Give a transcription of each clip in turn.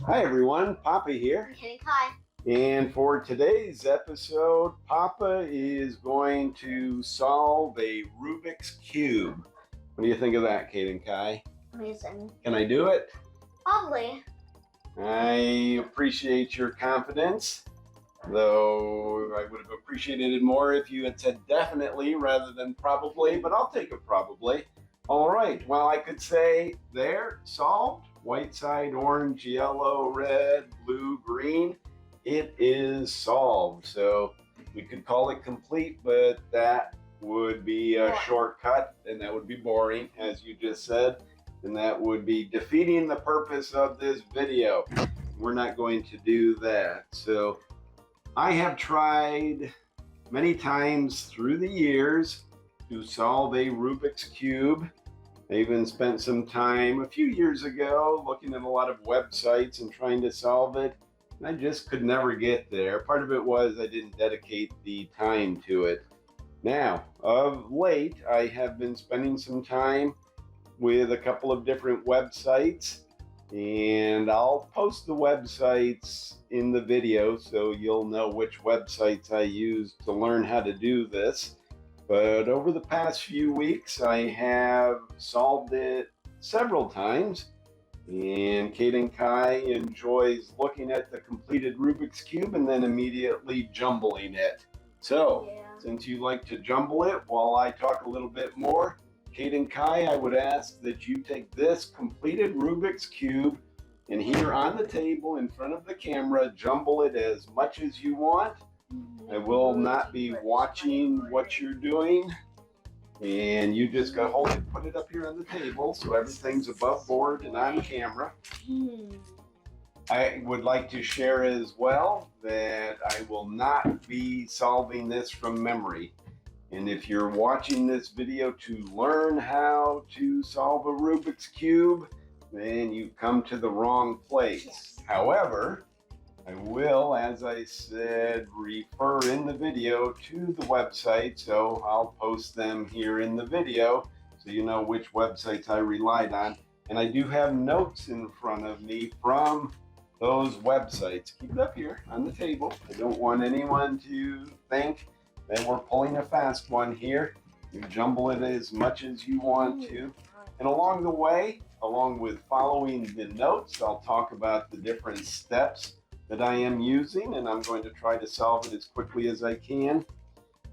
Hi everyone, Papa here. Okay, hi. And for today's episode, Papa is going to solve a Rubik's Cube. What do you think of that, Kate and Kai? Amazing. Can I do it? Probably. I appreciate your confidence, though I would have appreciated it more if you had said definitely rather than probably, but I'll take it probably. All right, well, I could say there, solved. White side, orange, yellow, red, blue, green. It is solved. So we could call it complete, but that would be a shortcut and that would be boring, as you just said. And that would be defeating the purpose of this video. We're not going to do that. So I have tried many times through the years to solve a Rubik's Cube. I even spent some time a few years ago looking at a lot of websites and trying to solve it. And I just could never get there. Part of it was I didn't dedicate the time to it. Now, of late, I have been spending some time with a couple of different websites, and I'll post the websites in the video so you'll know which websites I use to learn how to do this. But over the past few weeks, I have solved it several times, and Kate and Kai enjoys looking at the completed Rubik's Cube and then immediately jumbling it. So, since you like to jumble it while I talk a little bit more, Kate and Kai, I would ask that you take this completed Rubik's Cube and here on the table in front of the camera, jumble it as much as you want. I will not be watching what you're doing, and you just got to hold it, put it up here on the table so everything's above board and on camera. I would like to share as well that I will not be solving this from memory. And if you're watching this video to learn how to solve a Rubik's Cube, then you've come to the wrong place. However, I will, as I said, refer in the video to the website, so I'll post them here in the video so you know which websites I relied on. And I do have notes in front of me from those websites. Keep it up here on the table. I don't want anyone to think that we're pulling a fast one here. You jumble it as much as you want to. And along the way, along with following the notes, I'll talk about the different steps that I am using, and I'm going to try to solve it as quickly as I can.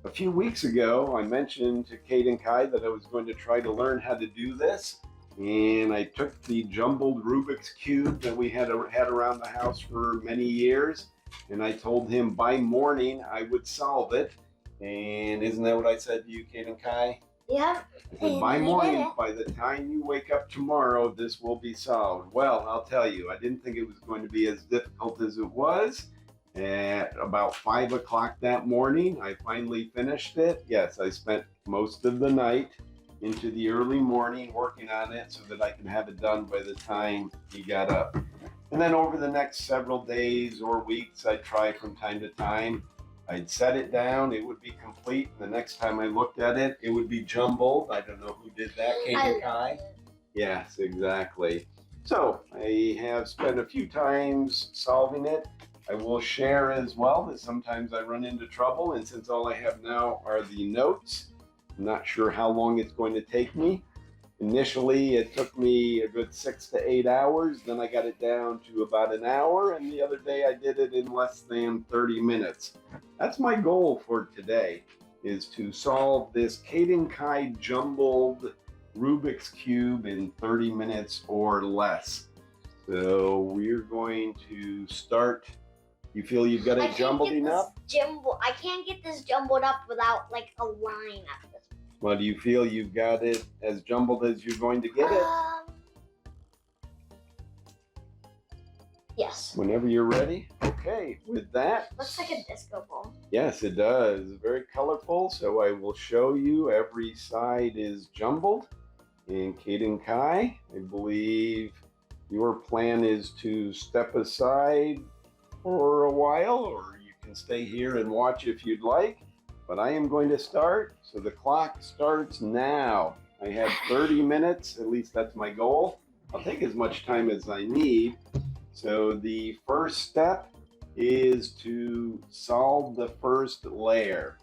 A few weeks ago, I mentioned to Kate and Kai that I was going to try to learn how to do this, and I took the jumbled Rubik's Cube that we had around the house for many years, and I told him by morning I would solve it. And isn't that what I said to you, Kate and Kai? Yeah. I said, by morning, by the time you wake up tomorrow, this will be solved. Well, I'll tell you, I didn't think it was going to be as difficult as it was. At about 5 o'clock that morning, I finally finished it. Yes, I spent most of the night into the early morning working on it so that I could have it done by the time he got up. And then over the next several days or weeks, I'd try from time to time. I'd set it down, it would be complete. The next time I looked at it, it would be jumbled. I don't know who did that, Kate and Kai? Yes, exactly. So I have spent a few times solving it. I will share as well that sometimes I run into trouble, and since all I have now are the notes, I'm not sure how long it's going to take me. Initially, it took me a good 6 to 8 hours. Then I got it down to about an hour. And the other day I did it in less than 30 minutes. That's my goal for today, is to solve this Kate and Kai jumbled Rubik's Cube in 30 minutes or less. So we're going to start. You feel you've got it jumbled enough? I can't get this jumbled up without like a line at this point. Well, do you feel you've got it as jumbled as you're going to get it? Yes. Whenever you're ready. Okay, with that. Looks like a disco ball. Yes, it does. Very colorful. So I will show you every side is jumbled. And Kate and Kai, I believe your plan is to step aside for a while, or you can stay here and watch if you'd like. But I am going to start, so the clock starts now. I have 30 minutes, at least that's my goal. I'll take as much time as I need. So the first step is to solve the first layer.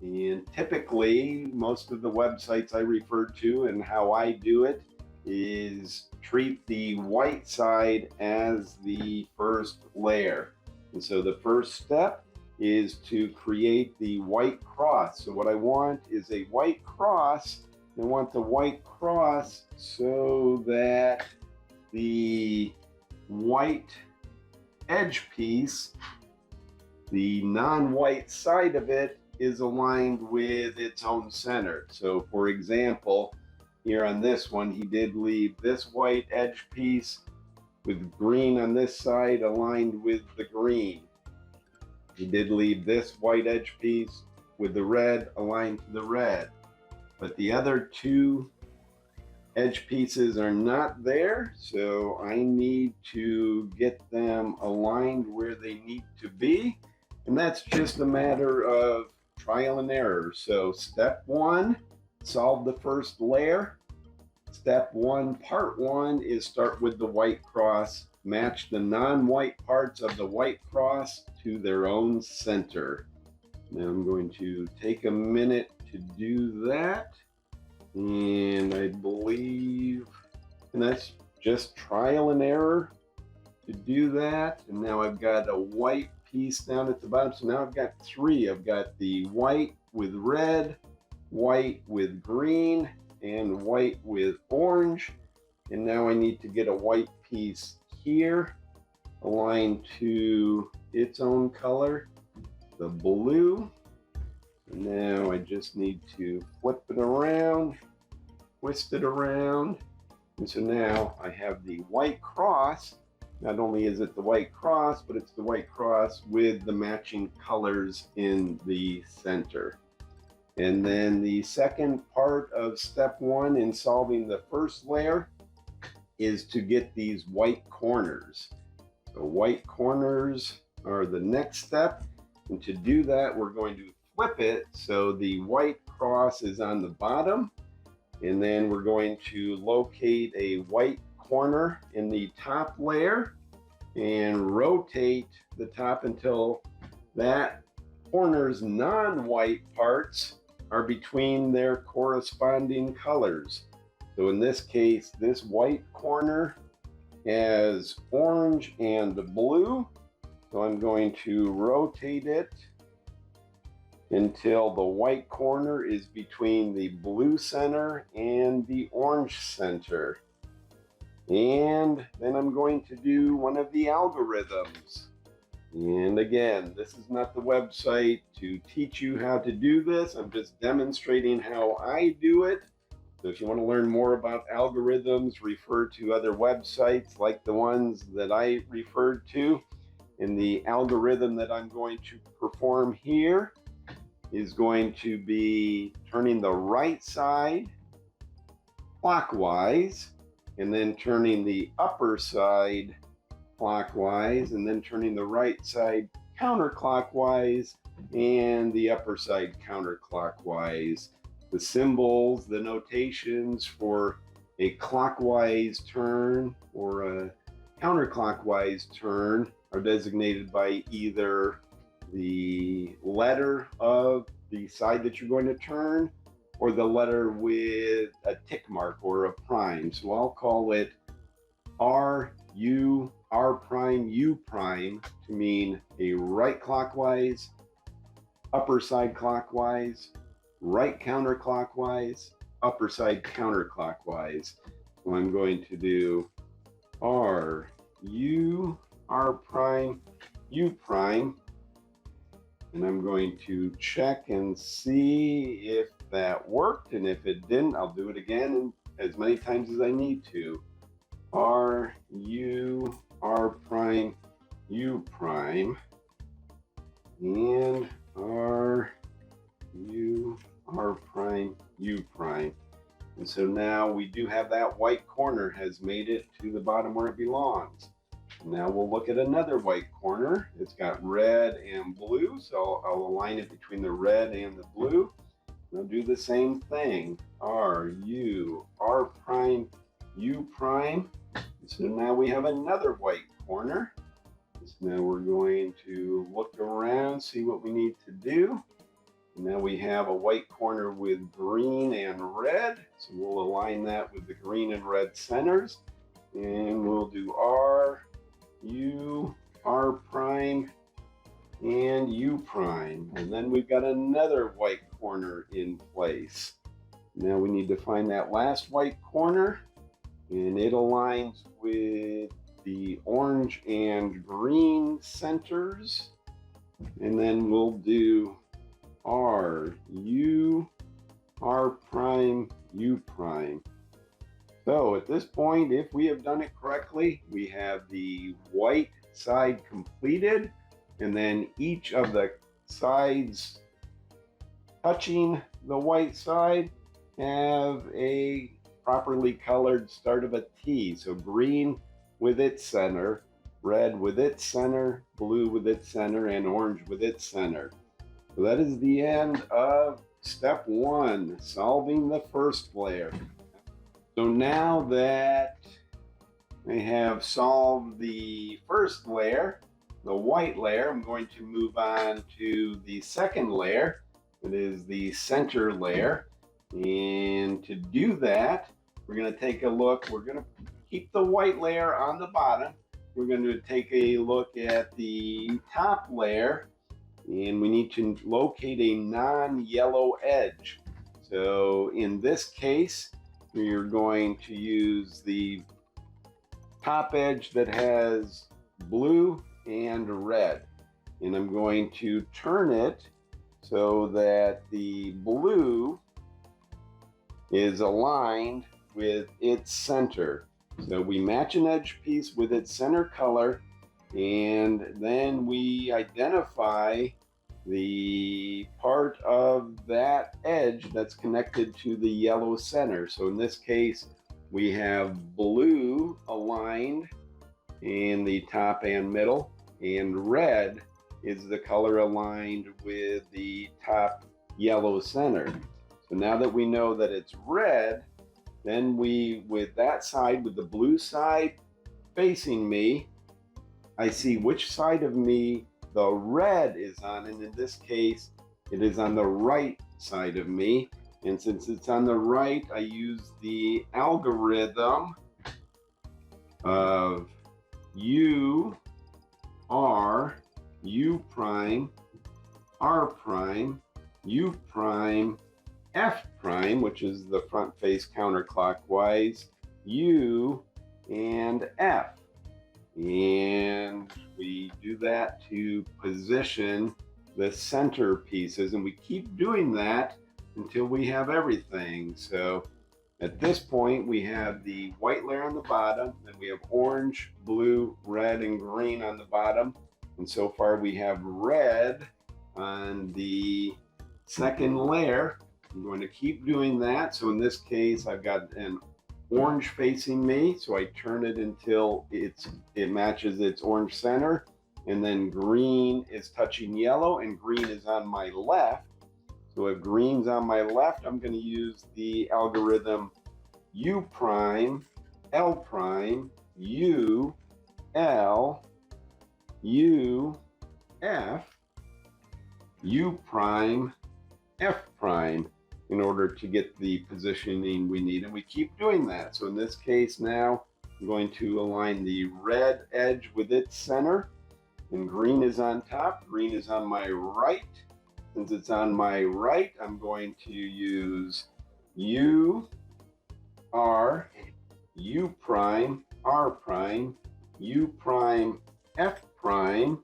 And typically, most of the websites I refer to and how I do it is treat the white side as the first layer. And so the first step is to create the white cross. So what I want is a white cross. I want the white cross so that the white edge piece, the non-white side of it, is aligned with its own center. So for example, here on this one, he did leave this white edge piece with green on this side aligned with the green. He did leave this white edge piece with the red aligned to the red. But the other two edge pieces are not there, so I need to get them aligned where they need to be. And that's just a matter of trial and error. So step one, solve the first layer. Step one, part one, is start with the white cross. Match the non-white parts of the white cross to their own center. Now I'm going to take a minute to do that. And I believe, and that's just trial and error to do that. And now I've got a white piece down at the bottom. So now I've got three. I've got the white with red, white with green, and white with orange. And now I need to get a white piece here aligned to its own color, the blue. And now I just need to flip it around, twist it around. And so now I have the white cross. Not only is it the white cross, but it's the white cross with the matching colors in the center. And then the second part of step one in solving the first layer is to get these white corners. So white corners are the next step. And to do that, we're going to flip it so the white cross is on the bottom. And then we're going to locate a white corner in the top layer and rotate the top until that corner's non-white parts are between their corresponding colors. So in this case, this white corner has orange and blue. So I'm going to rotate it until the white corner is between the blue center and the orange center. And then I'm going to do one of the algorithms. And again, this is not the website to teach you how to do this. I'm just demonstrating how I do it. So if you want to learn more about algorithms, refer to other websites like the ones that I referred to. And the algorithm that I'm going to perform here is going to be turning the right side clockwise, and then turning the upper side clockwise, and then turning the right side counterclockwise, and the upper side counterclockwise. The symbols, the notations for a clockwise turn or a counterclockwise turn are designated by either the letter of the side that you're going to turn or the letter with a tick mark or a prime. So I'll call it R, U, R prime, U prime to mean a right clockwise, upper side clockwise, right counterclockwise, upper side counterclockwise. So I'm going to do R, U, R prime, U prime. And I'm going to check and see if that worked. And if it didn't, I'll do it again as many times as I need to. R, U, R prime, U prime. And R, U, R prime, U prime. And so now we do have that white corner has made it to the bottom where it belongs. Now we'll look at another white corner. It's got red and blue, so I'll align it between the red and the blue. And I'll do the same thing. R, U, R prime, U prime. So now we have another white corner. So now we're going to look around, see what we need to do. Now we have a white corner with green and red. So we'll align that with the green and red centers. And we'll do R, U, R prime, and U prime. And then we've got another white corner in place. Now we need to find that last white corner, and it aligns with the orange and green centers. And then we'll do R, U, R prime, U prime. So at this point, if we have done it correctly, we have the white side completed, and then each of the sides touching the white side have a properly colored start of a T. So green with its center, red with its center, blue with its center, and orange with its center. So that is the end of step one, solving the first layer. So now that I have solved the first layer, the white layer, I'm going to move on to the second layer. It is the center layer. And to do that, we're going to take a look. We're going to keep the white layer on the bottom. We're going to take a look at the top layer, and we need to locate a non-yellow edge. So in this case, we're going to use the top edge that has blue and red. And I'm going to turn it so that the blue is aligned with its center. So we match an edge piece with its center color, and then we identify the part of that edge that's connected to the yellow center. So in this case, we have blue aligned in the top and middle, and red is the color aligned with the top yellow center. So now that we know that it's red, then with that side, with the blue side facing me, I see which side of me the red is on, and in this case, it is on the right side of me. And since it's on the right, I use the algorithm of U, R, U prime, R prime, U prime, F prime, which is the front face counterclockwise, U, and F. And we do that to position the center pieces, and we keep doing that until we have everything. So at this point, we have the white layer on the bottom, then we have orange, blue, red, and green on the bottom. And so far we have red on the second layer. I'm going to keep doing that. So in this case, I've got an orange facing me. So I turn it until it matches its orange center. And then green is touching yellow, and green is on my left. So if green's on my left, I'm going to use the algorithm U prime, L prime, U, L, U, F, U prime, F prime in order to get the positioning we need. And we keep doing that. So in this case now, I'm going to align the red edge with its center, and green is on top. Green is on my right. Since it's on my right, I'm going to use U, R, U prime, R prime, U prime, F prime,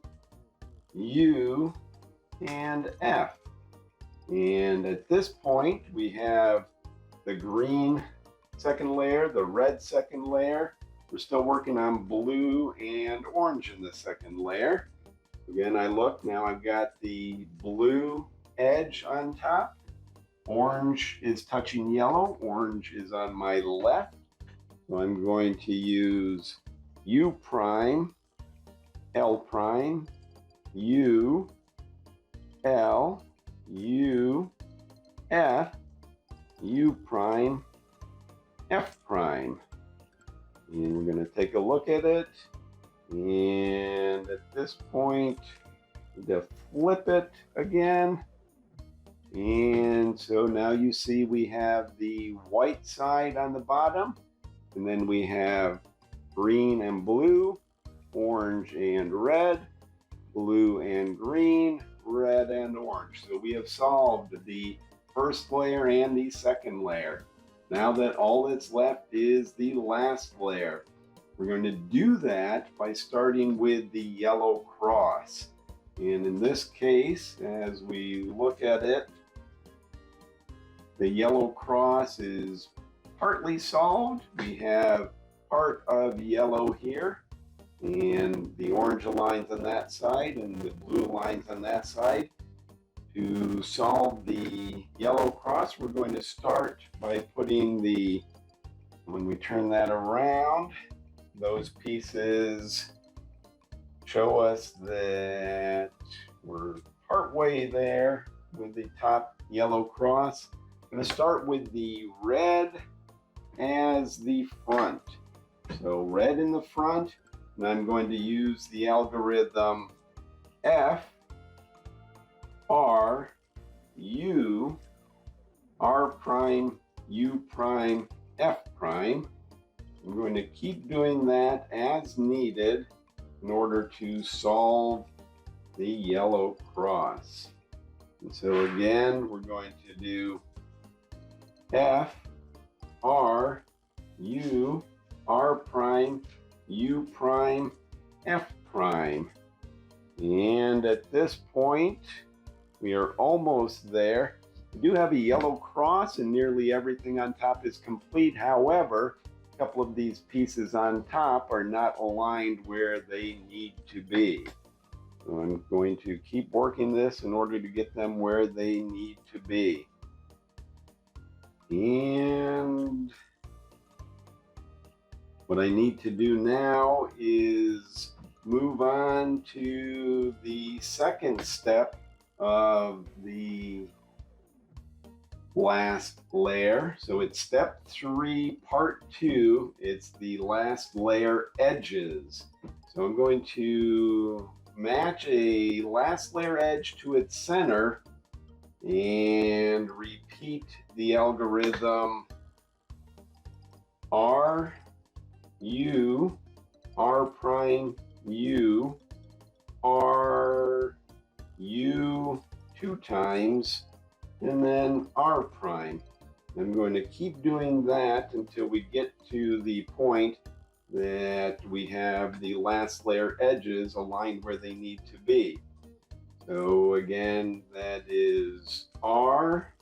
U, and F. And at this point, we have the green second layer, the red second layer. We're still working on blue and orange in the second layer. Again, I look, now I've got the blue edge on top. Orange is touching yellow. Orange is on my left. So I'm going to use U prime, L prime, U, L, U, F, U prime, F prime. And we're going to take a look at it. And at this point, to flip it again. And so now you see we have the white side on the bottom, and then we have green and blue, orange and red, blue and green, red and orange. So we have solved the first layer and the second layer. Now that all that's left is the last layer. We're going to do that by starting with the yellow cross. And in this case, as we look at it, the yellow cross is partly solved. We have part of yellow here, and the orange lines on that side and the blue lines on that side. To solve the yellow cross, we're going to start by putting when we turn that around, those pieces show us that we're partway there with the top yellow cross. I'm going to start with the red as the front. So red in the front, and I'm going to use the algorithm F, R, U, R prime, U prime, F prime. I'm going to keep doing that as needed in order to solve the yellow cross. And so again, we're going to do F, R, U, R prime, U prime, F prime. And at this point, we are almost there. We do have a yellow cross and nearly everything on top is complete. However, a couple of these pieces on top are not aligned where they need to be. So I'm going to keep working this in order to get them where they need to be. And what I need to do now is move on to the second step of the last layer. So it's step 3, part 2. It's the last layer edges. So I'm going to match a last layer edge to its center and repeat the algorithm R, U, R prime, U, R, U 2 times, and then R prime. I'm going to keep doing that until we get to the point that we have the last layer edges aligned where they need to be. So again, that is R,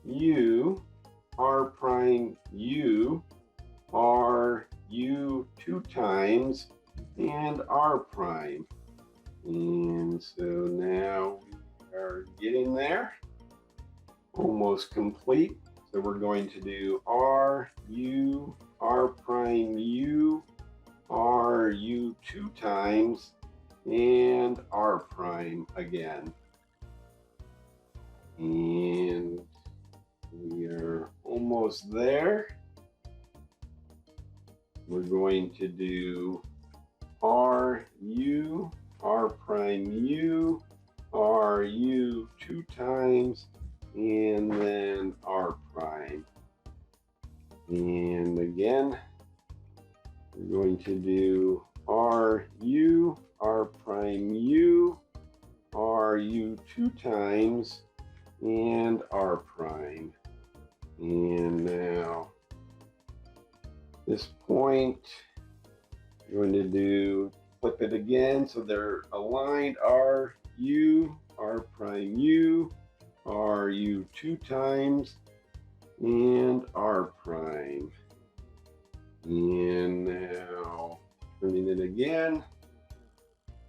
U, R prime, U, R, U 2 times, and R prime. And so now we are getting there, almost complete. So we're going to do R, U, R prime, U, R, U 2 times, and R prime again. And we are almost there. We're going to do R, U, R prime, U, R, U 2 times, and then R prime. And again, we're going to do R, U, R prime, U, R, U 2 times, and R prime. And now, this point, we're going to do flip it again so they're aligned. R, U, R prime, U, R, U 2 times, and R prime. And now turning it again.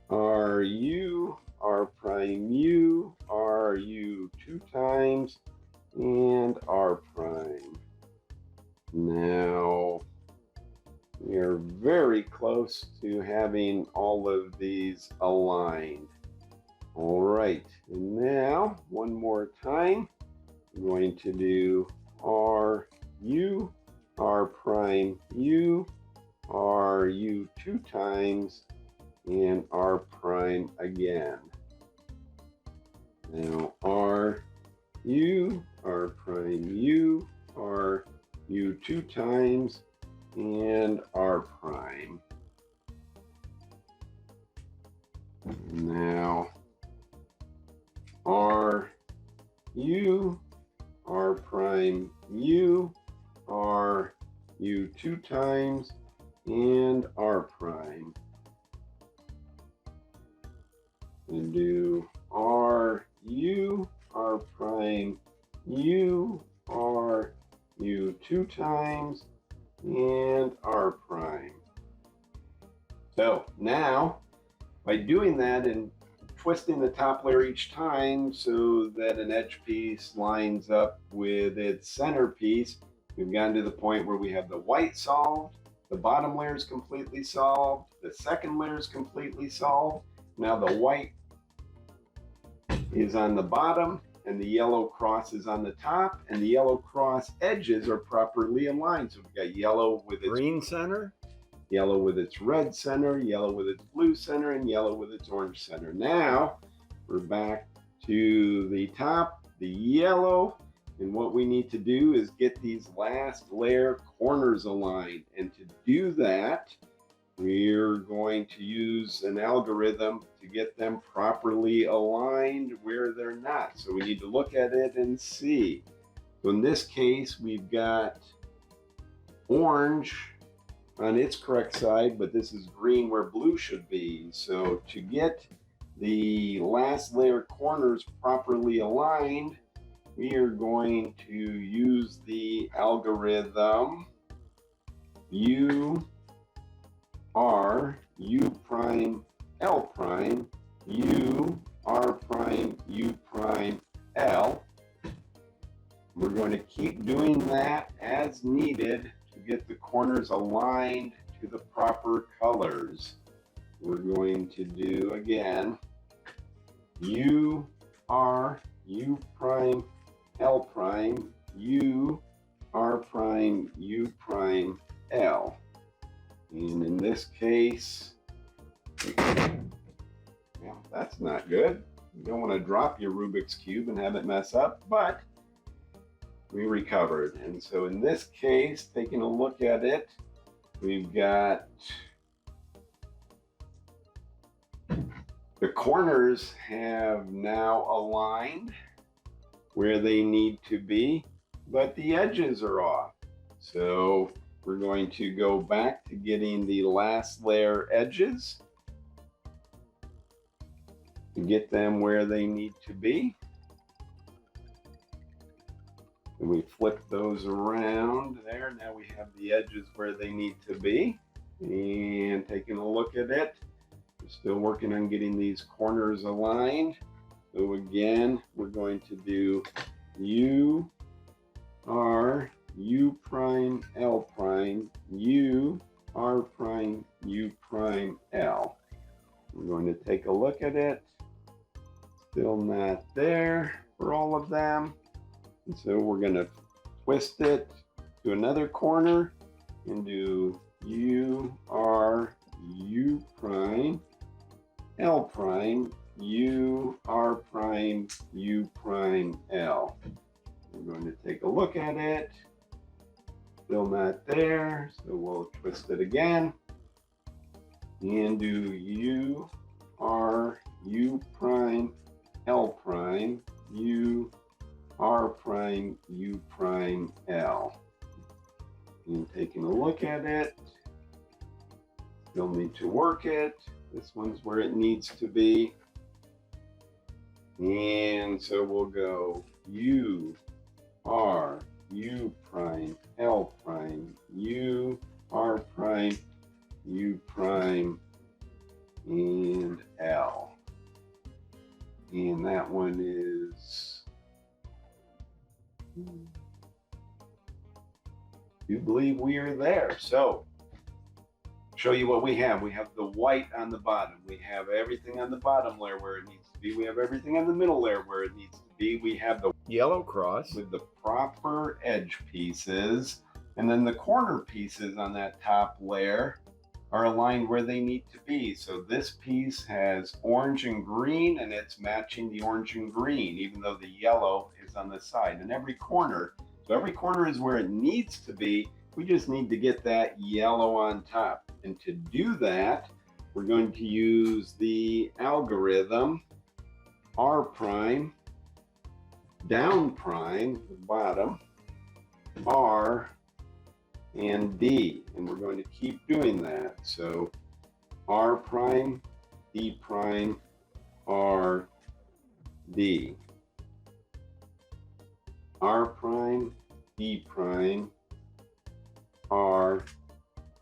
R, U, R prime, U, R, U 2 times, and R prime. Now we are very close to having all of these aligned. All right, and now one more time, I'm going to do R, U, R prime, U, R, U 2 times, U 2 times, and R prime. Now R U R prime U R U 2 times and R prime, and do R U R prime U R U 2 times and R prime. So now by doing that and twisting the top layer each time so that an edge piece lines up with its center piece, we've gotten to the point where we have the white solved, the bottom layer is completely solved, the second layer is completely solved. Now the white is on the bottom and the yellow cross is on the top, and the yellow cross edges are properly aligned. So we've got yellow with its green center, yellow with its red center, yellow with its blue center, and yellow with its orange center. Now we're back to the top, the yellow, and what we need to do is get these last layer corners aligned. And to do that, we're going to use an algorithm to get them properly aligned where they're not. So we need to look at it and see. So in this case, we've got orange on its correct side, but this is green where blue should be. So to get the last layer corners properly aligned, we are going to use the algorithm U R U prime L prime U R prime U prime L. We're going to keep doing that as needed to get the corners aligned to the proper colors. We're going to do again U R U prime L prime U R prime U prime L. And in this case, well, that's not good. You don't want to drop your Rubik's Cube and have it mess up, but we recovered. And so in this case, taking a look at it, we've got the corners have now aligned where they need to be, but the edges are off. So we're going to go back to getting the last layer edges to get them where they need to be. And we flip those around there. Now we have the edges where they need to be. And taking a look at it, we're still working on getting these corners aligned. So again, we're going to do U R U prime L prime U R prime U prime L. We're going to take a look at it. Still not there for all of them. And so we're going to twist it to another corner and do U R U prime L prime U R prime U prime L. We're going to take a look at it. Still not there, so we'll twist it again and do U R U prime L prime U R prime U prime L. And taking a look at it, still need to work it. This one's where it needs to be. And so we'll go U R U prime L prime U R prime U prime and L. And that one is, you believe we are there. So show you what we have. We have the white on the bottom. We have everything on the bottom layer where it needs to be. We have everything on the middle layer where it needs to be. We have the yellow cross with the proper edge pieces, and then the corner pieces on that top layer are aligned where they need to be. So this piece has orange and green, and it's matching the orange and green, even though the yellow is on the side. And every corner, So every corner is where it needs to be. We just need to get that yellow on top. And to do that, we're going to use the algorithm R prime, down prime, the bottom, R, and D. And we're going to keep doing that. So R prime, D prime, R, D. R prime, D prime, R,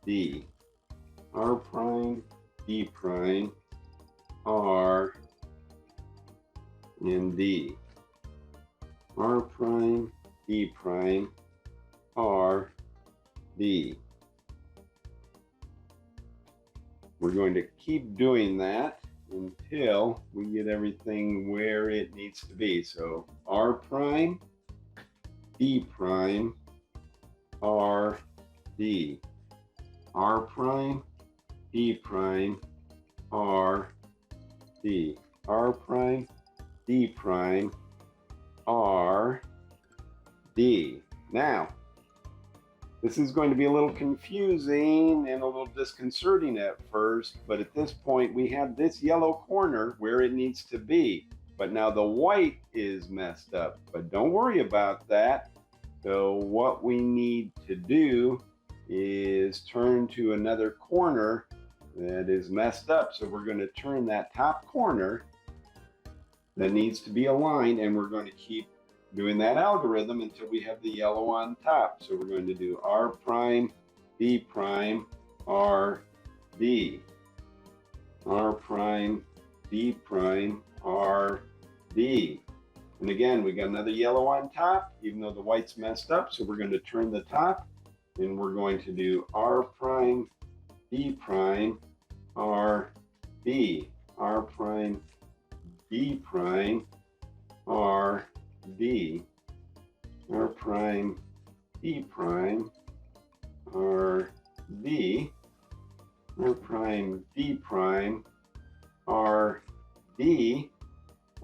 D. R prime, D prime, R, and D. R prime, D prime, R, D. We're going to keep doing that until we get everything where it needs to be. So R prime, D prime, R, D. R prime, D prime, R, D. R prime, D prime, R, D. Now, this is going to be a little confusing and a little disconcerting at first, but at this point we have this yellow corner where it needs to be. But now the white is messed up, but don't worry about that. So what we need to do is turn to another corner that is messed up. So we're going to turn that top corner that needs to be aligned, and we're going to keep doing that algorithm until we have the yellow on top. So we're going to do R prime, D prime, R, D. R prime, D prime, R, D. And again, we got another yellow on top, even though the white's messed up. So we're going to turn the top, and we're going to do R prime, D prime, R, D. R prime, D prime, R, D. R prime, D prime, R, D. R prime, D prime, R, D.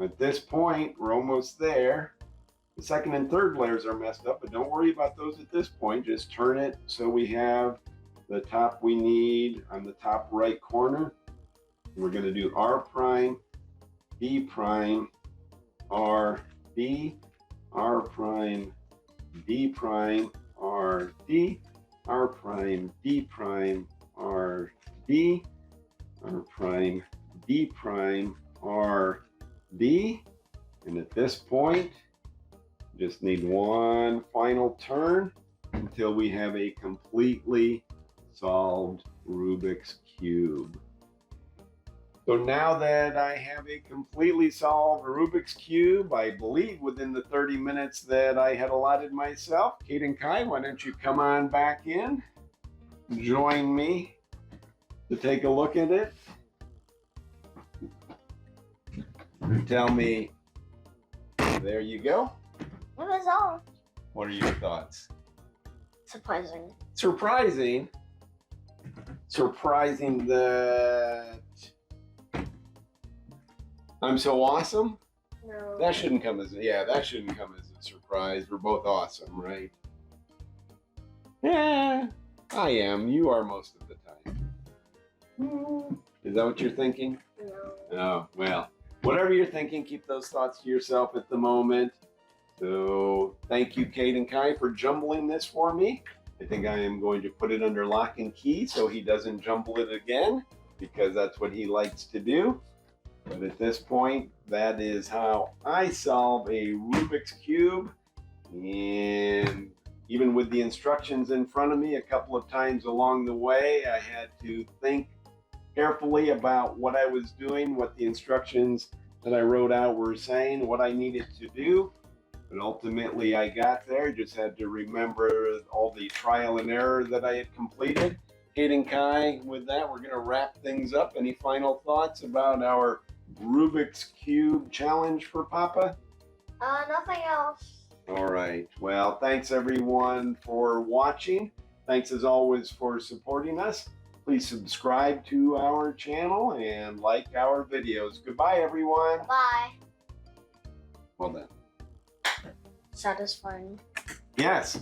At this point, we're almost there. The second and third layers are messed up, but don't worry about those at this point. Just turn it so we have the top we need on the top right corner. We're going to do R prime, D prime, R, D, R prime, D prime, R, D, R prime, D prime, R, D, R prime, D prime, R, D. And at this point, just need one final turn until we have a completely solved Rubik's Cube. So now that I have a completely solved Rubik's Cube, I believe within the 30 minutes that I had allotted myself, Kate and Kai, why don't you come on back in, join me to take a look at it. Tell me, there you go. It was all What are your thoughts? surprising. Surprising? Surprising that I'm so awesome? No. That shouldn't come as that shouldn't come as a surprise. We're both awesome, right? Yeah, I am. You are most of the time. Is that what you're thinking? No. Oh, well, whatever you're thinking, keep those thoughts to yourself at the moment. So thank you, Kate and Kai, for jumbling this for me. I think I am going to put it under lock and key so he doesn't jumble it again, because that's what he likes to do. But at this point, that is how I solve a Rubik's Cube. And even with the instructions in front of me, a couple of times along the way, I had to think carefully about what I was doing, what the instructions that I wrote out were saying, what I needed to do. But ultimately I got there. Just had to remember all the trial and error that I had completed. Kate and Kai, with that, we're going to wrap things up. Any final thoughts about our Rubik's Cube challenge for Papa? Nothing else. All right. Well, thanks everyone for watching. Thanks as always for supporting us. Please subscribe to our channel and like our videos. Goodbye, everyone. Bye. Well done. Satisfying. Yes.